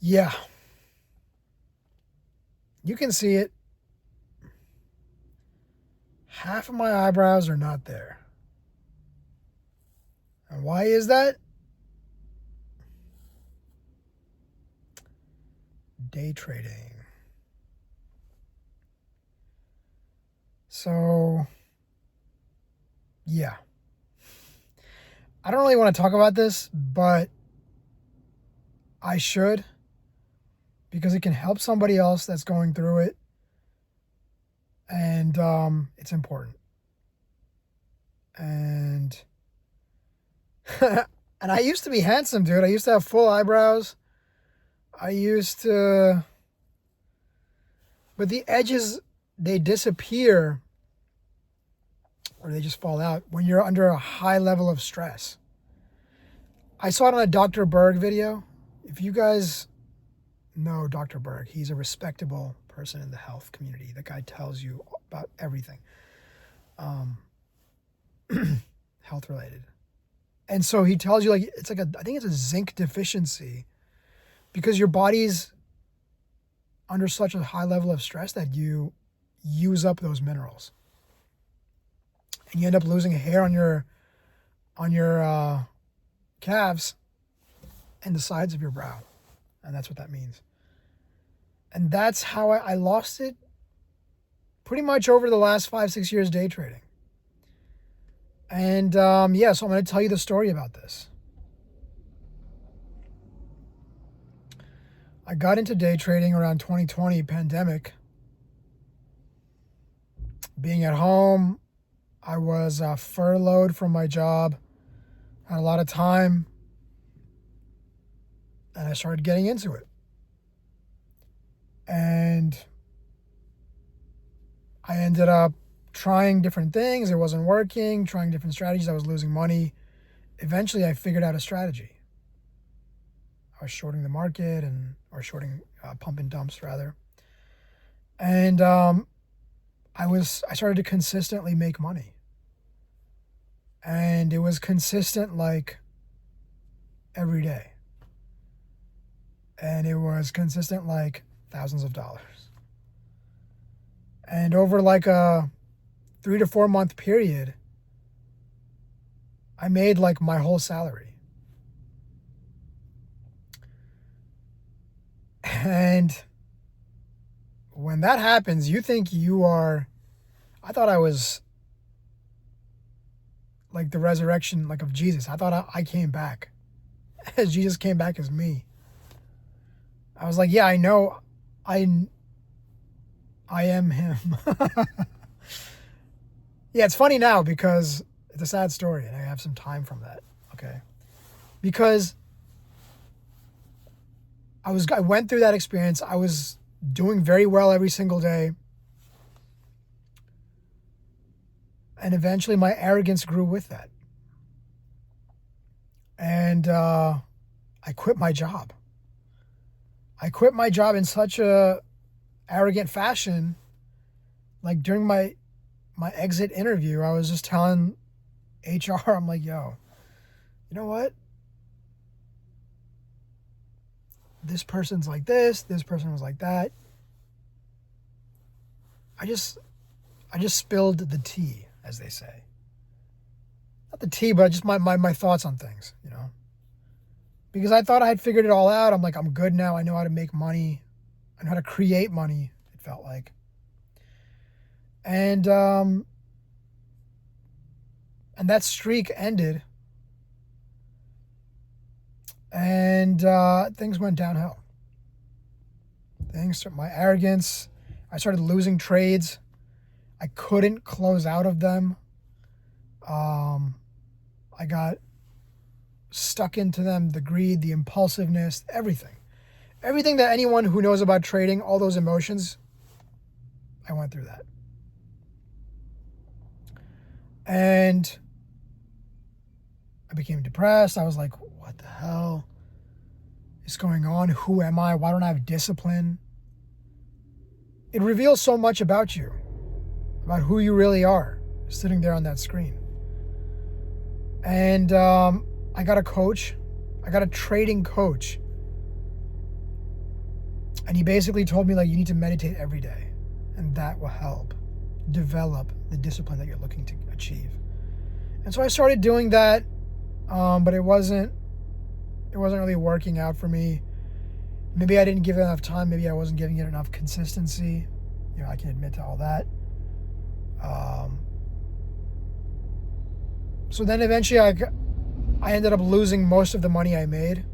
Yeah, you can see it. Half of my eyebrows are not there. And why is that? Day trading. So, yeah. I don't really want to talk about this, but I should because it can help somebody else that's going through it. And it's important. And and I used to be handsome, dude. I used to have full eyebrows. I used to, but the edges, they disappear or they just fall out when you're under a high level of stress. I saw it on a Dr. Berg video. If you guys know Dr. Berg, he's a respectable person in the health community. The guy tells you about everything, health related. And so he tells you, like, it's like I think it's a zinc deficiency because your body's under such a high level of stress that you use up those minerals. And you end up losing hair on your calves and the sides of your brow. And that's what that means. And that's how I lost it pretty much over the last 5-6 years day trading. And yeah, so I'm going to tell you the story about this. I got into day trading around 2020 pandemic. Being at home, I was furloughed from my job, had a lot of time, and I started getting into it. And I ended up trying different things. It wasn't working, trying different strategies. I was losing money. Eventually, I figured out a strategy. I was shorting the market or shorting pump and dumps rather. And I started to consistently make money. And it was consistent like every day. And it was consistent like thousands of dollars. And over like a 3 to 4 month period, I made like my whole salary. And when that happens, you think I thought I was like the resurrection like of Jesus. I thought I came back as Jesus came back as me. I was like, yeah, I know I am him. Yeah, it's funny now because it's a sad story and I have some time from that. Okay. Because I went through that experience. I was doing very well every single day. And eventually my arrogance grew with that. And I quit my job. I quit my job in such a arrogant fashion. Like during my exit interview, I was just telling HR, I'm like, yo, you know what? This person's like this person was like that. I just spilled the tea, as they say. Not the tea, but just my thoughts on things, you know? Because I thought I had figured it all out. I'm like, I'm good now. I know how to make money. I know how to create money, it felt like. And that streak ended. And things went downhill. My arrogance, I started losing trades. I couldn't close out of them. I got stuck into them, the greed, the impulsiveness, everything. Everything that anyone who knows about trading, all those emotions, I went through that. And I became depressed. I was like, what the hell is going on? Who am I? Why don't I have discipline? It reveals so much about you, about who you really are, sitting there on that screen. And I got a coach. I got a trading coach And he basically told me, like, you need to meditate every day, and that will help develop the discipline that you're looking to achieve. And so I started doing that, but it wasn't really working out for me. Maybe I didn't give it enough time. Maybe I wasn't giving it enough consistency. I can admit to all that. So then eventually I ended up losing most of the money I made.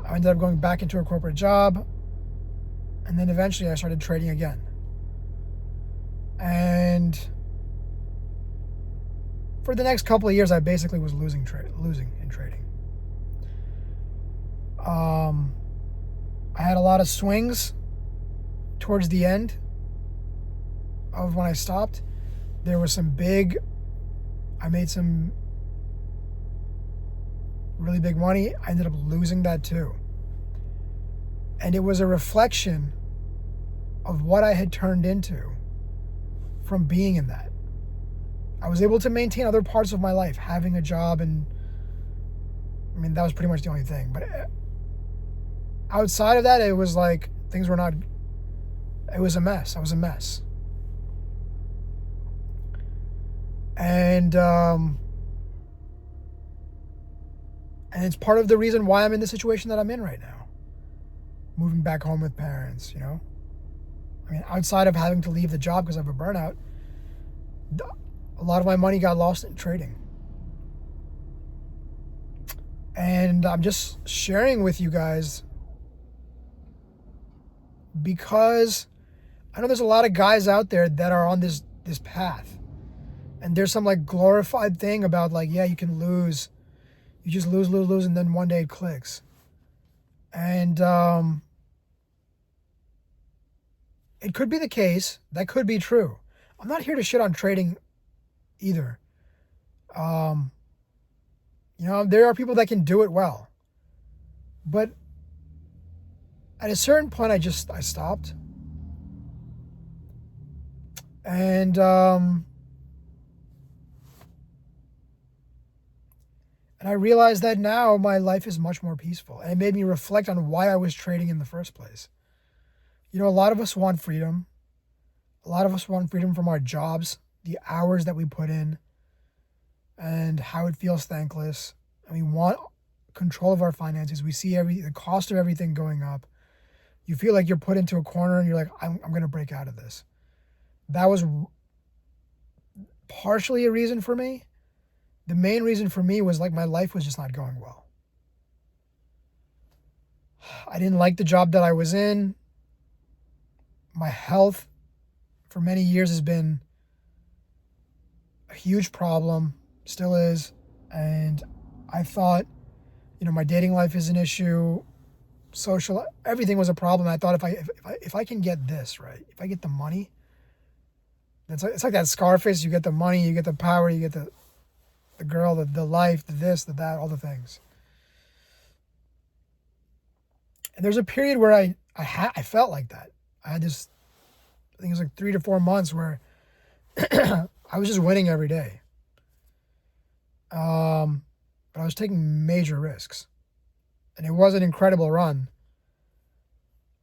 I ended up going back into a corporate job. And then eventually I started trading again. And for the next couple of years, I basically was losing in trading. I had a lot of swings towards the end of when I stopped. There was I made some really big money. I ended up losing that too. And it was a reflection of what I had turned into from being in that. I was able to maintain other parts of my life, having a job, and I mean, that was pretty much the only thing. But outside of that, it was like things were not, it was a mess. I was a mess. And it's part of the reason why I'm in the situation that I'm in right now. Moving back home with parents, I mean, outside of having to leave the job because of a burnout, a lot of my money got lost in trading. And I'm just sharing with you guys because I know there's a lot of guys out there that are on this path. And there's some like glorified thing about like, yeah, you can lose. You just lose, and then one day it clicks. And it could be the case. That could be true. I'm not here to shit on trading either. There are people that can do it well. But at a certain point, I stopped. And I realized that now my life is much more peaceful. And it made me reflect on why I was trading in the first place. A lot of us want freedom. A lot of us want freedom from our jobs, the hours that we put in, and how it feels thankless. And we want control of our finances. We see the cost of everything going up. You feel like you're put into a corner and you're like, I'm going to break out of this. That was partially a reason for me. The main reason for me was like my life was just not going well. I didn't like the job that I was in. My health for many years has been a huge problem, still is. And I thought, my dating life is an issue, social, everything was a problem. I thought if I can get this right, if I get the money, it's like that Scarface. You get the money, you get the power, you get the girl, the life, the this, the that, all the things. And there's a period where I felt like that. I had this, I think it was like 3 to 4 months where I was just winning every day. But I was taking major risks. And it was an incredible run.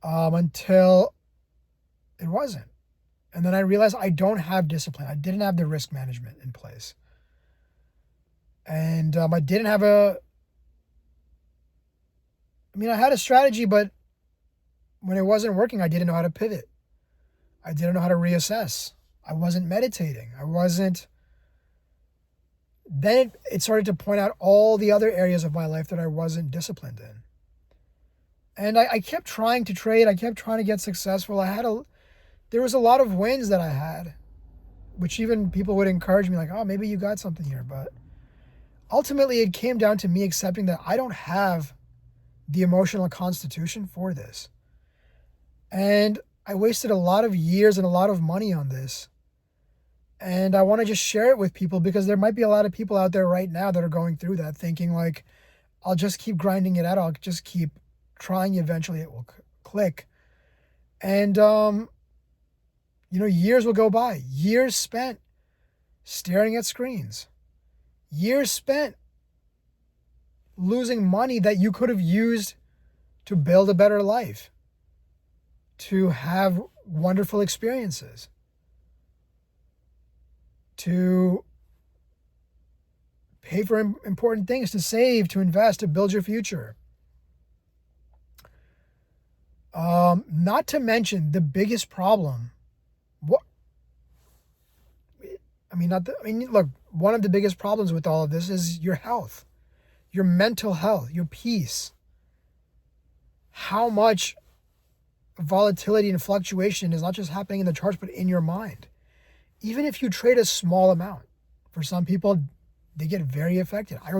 Until it wasn't. And then I realized I don't have discipline. I didn't have the risk management in place. And I didn't have I had a strategy, but when it wasn't working, I didn't know how to pivot. I didn't know how to reassess. I wasn't meditating. Then it started to point out all the other areas of my life that I wasn't disciplined in. And I kept trying to trade. I kept trying to get successful. There was a lot of wins that I had, which even people would encourage me like, oh, maybe you got something here. But ultimately, it came down to me accepting that I don't have the emotional constitution for this. And I wasted a lot of years and a lot of money on this. And I want to just share it with people because there might be a lot of people out there right now that are going through that thinking like, I'll just keep grinding it out. I'll just keep trying. Eventually it will click. And, years will go by. Years spent staring at screens. Years spent losing money that you could have used to build a better life. to have wonderful experiences, to pay for important things, to save, to invest, to build your future. Not to mention the biggest problem. Look, one of the biggest problems with all of this is your health, your mental health, your peace. How much volatility and fluctuation is not just happening in the charts, but in your mind. Even if you trade a small amount, for some people, they get very affected. I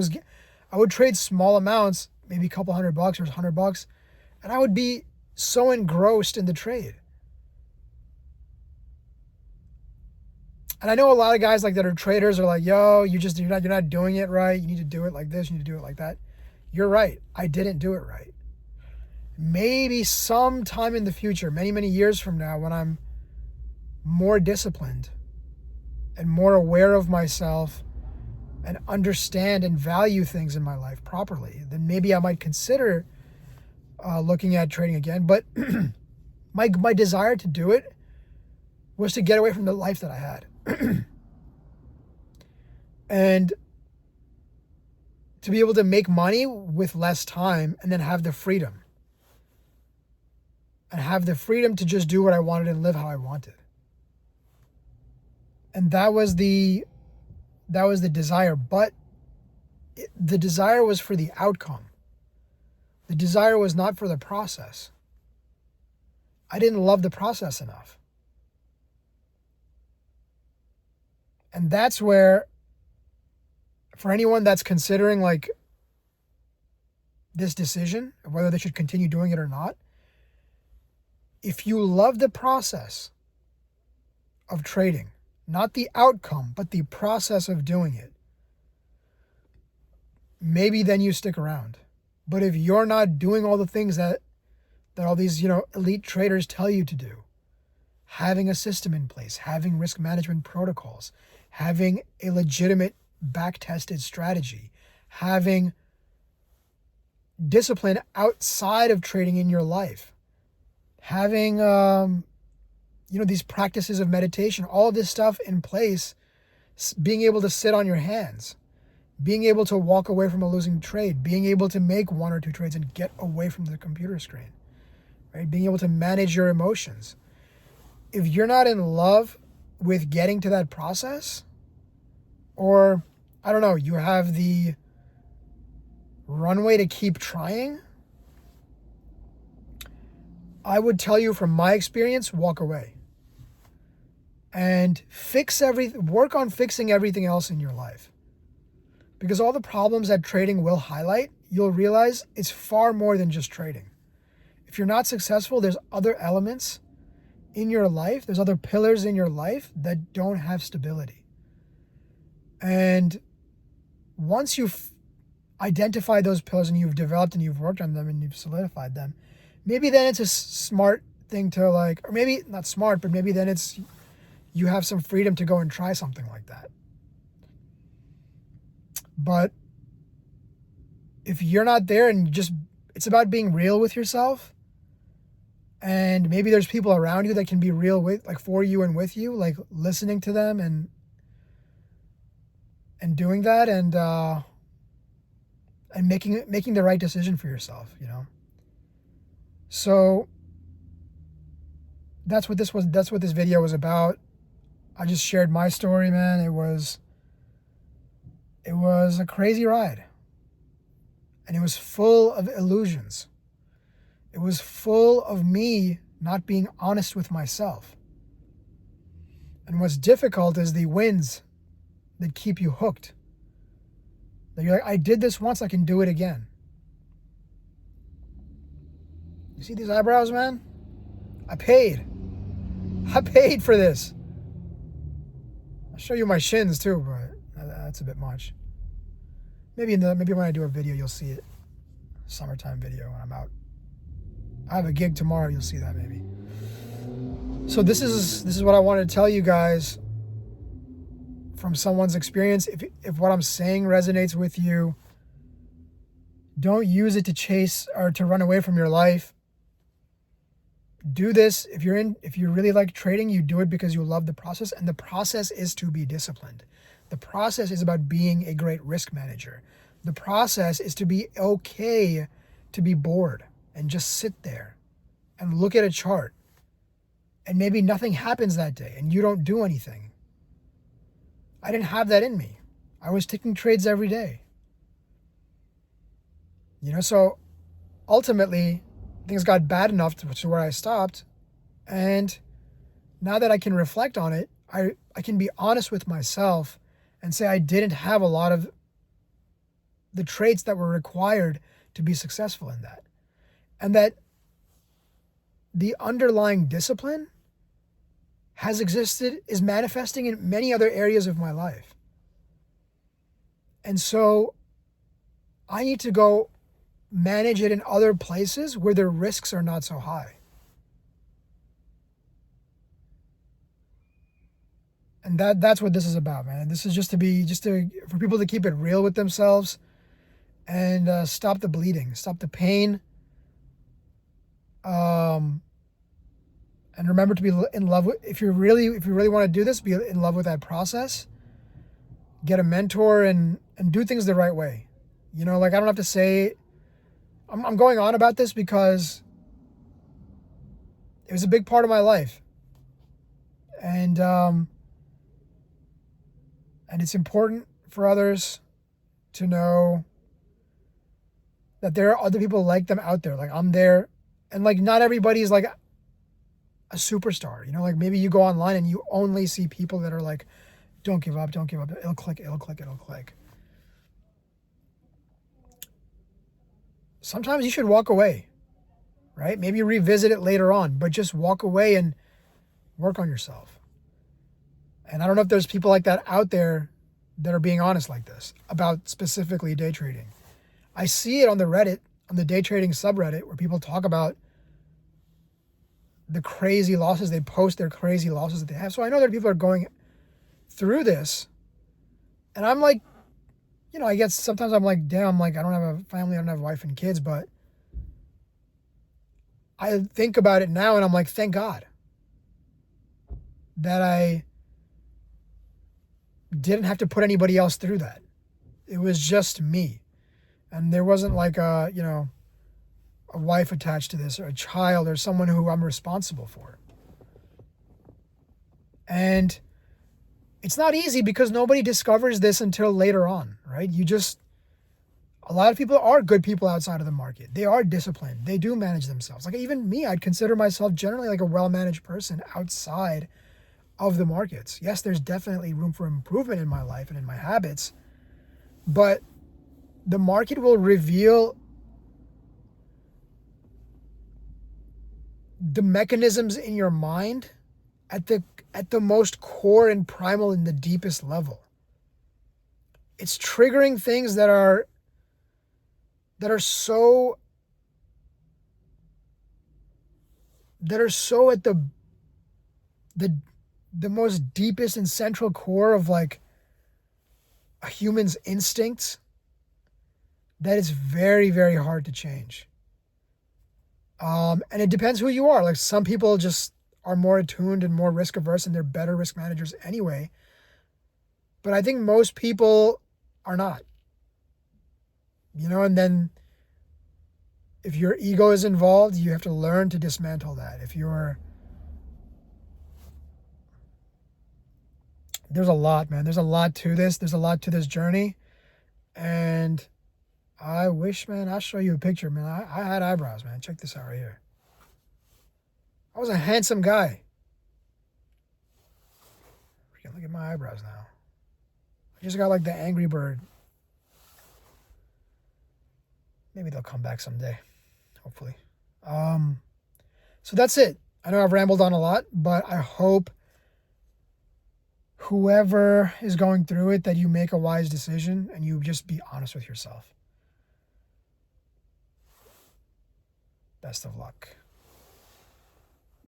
would trade small amounts, maybe a couple $100 or $100, and I would be so engrossed in the trade. And I know a lot of guys like that are traders are like, yo, you're not doing it right. You need to do it like this. You need to do it like that. You're right. I didn't do it right. Maybe sometime in the future, many, many years from now, when I'm more disciplined and more aware of myself and understand and value things in my life properly, then maybe I might consider looking at trading again. But my desire to do it was to get away from the life that I had. And to be able to make money with less time and then have the freedom. And have the freedom to just do what I wanted and live how I wanted. And that was the desire. But the desire was for the outcome. The desire was not for the process. I didn't love the process enough. And that's where, for anyone that's considering like this decision of whether they should continue doing it or not, if you love the process of trading, not the outcome, but the process of doing it, maybe then you stick around. But if you're not doing all the things that all these, elite traders tell you to do, having a system in place, having risk management protocols, having a legitimate back-tested strategy, having discipline outside of trading in your life, having, these practices of meditation, all of this stuff in place, being able to sit on your hands, being able to walk away from a losing trade, being able to make one or two trades and get away from the computer screen, right? Being able to manage your emotions. If you're not in love with getting to that process, or, I don't know, you have the runway to keep trying, I would tell you from my experience, walk away. And work on fixing everything else in your life. Because all the problems that trading will highlight, you'll realize it's far more than just trading. If you're not successful, there's other elements in your life, there's other pillars in your life that don't have stability. And once you've identified those pillars and you've developed and you've worked on them and you've solidified them, maybe then it's a smart thing to like, or maybe not smart, but maybe then you have some freedom to go and try something like that. But if you're not there and it's about being real with yourself, and maybe there's people around you that can be real with, like for you and with you, like listening to them and doing that and making the right decision for yourself, So that's what this video was about. I just shared my story, man. It was a crazy ride. And it was full of illusions. It was full of me not being honest with myself. And what's difficult is the wins that keep you hooked. That you're like, I did this once, I can do it again. You see these eyebrows, man? I paid for this. I'll show you my shins too, but that's a bit much. Maybe when I do a video, you'll see it. Summertime video when I'm out. I have a gig tomorrow, you'll see that maybe. So this is what I wanted to tell you guys from someone's experience. If what I'm saying resonates with you, don't use it to chase or to run away from your life. do this. If you really like trading, you do it because you love the process, and the process is to be disciplined. The process is about being a great risk manager. The process is to be okay to be bored and just sit there and look at a chart, and maybe nothing happens that day and you don't do anything. I didn't have that in me. I was taking trades every day. So ultimately things got bad enough to where I stopped. And now that I can reflect on it, I can be honest with myself and say I didn't have a lot of the traits that were required to be successful in that. And that the underlying discipline is manifesting in many other areas of my life. And so I need to go manage it in other places where the risks are not so high. And that's what this is about, man. This is for people to keep it real with themselves and stop the bleeding, stop the pain. And remember to be in love with, if you really want to do this, be in love with that process. Get a mentor and do things the right way. I don't have to say, I'm going on about this because it was a big part of my life. And it's important for others to know that there are other people like them out there. Like, I'm there, and like not everybody is like a superstar. Like maybe you go online and you only see people that are like, don't give up, don't give up. It'll click. Sometimes you should walk away, right? Maybe revisit it later on, but just walk away and work on yourself. And I don't know if there's people like that out there that are being honest like this about specifically day trading. I see it on the Reddit, on the day trading subreddit, where people talk about the crazy losses. They post their crazy losses that they have. So I know that people are going through this. And I'm like, I guess sometimes I'm like, damn, like I don't have a family, I don't have a wife and kids, but I think about it now and I'm like, thank God that I didn't have to put anybody else through that. It was just me. And there wasn't like a wife attached to this, or a child, or someone who I'm responsible for. And it's not easy because nobody discovers this until later on, right? A lot of people are good people outside of the market. They are disciplined. They do manage themselves. Like even me, I'd consider myself generally like a well-managed person outside of the markets. Yes, there's definitely room for improvement in my life and in my habits, but the market will reveal the mechanisms in your mind at the most core and primal and the deepest level. It's triggering things that are so at the most deepest and central core of like a human's instincts that it's very, very hard to change. And it depends who you are. Like some people just are more attuned and more risk averse and they're better risk managers anyway. But I think most people are not. And then if your ego is involved, you have to learn to dismantle that. There's a lot, man. There's a lot to this. There's a lot to this journey. And I wish, man, I'll show you a picture, man. I had eyebrows, man. Check this out right here. I was a handsome guy. Freaking look at my eyebrows now. I just got like the Angry Bird. Maybe they'll come back someday. Hopefully. So that's it. I know I've rambled on a lot, but I hope whoever is going through it that you make a wise decision and you just be honest with yourself. Best of luck.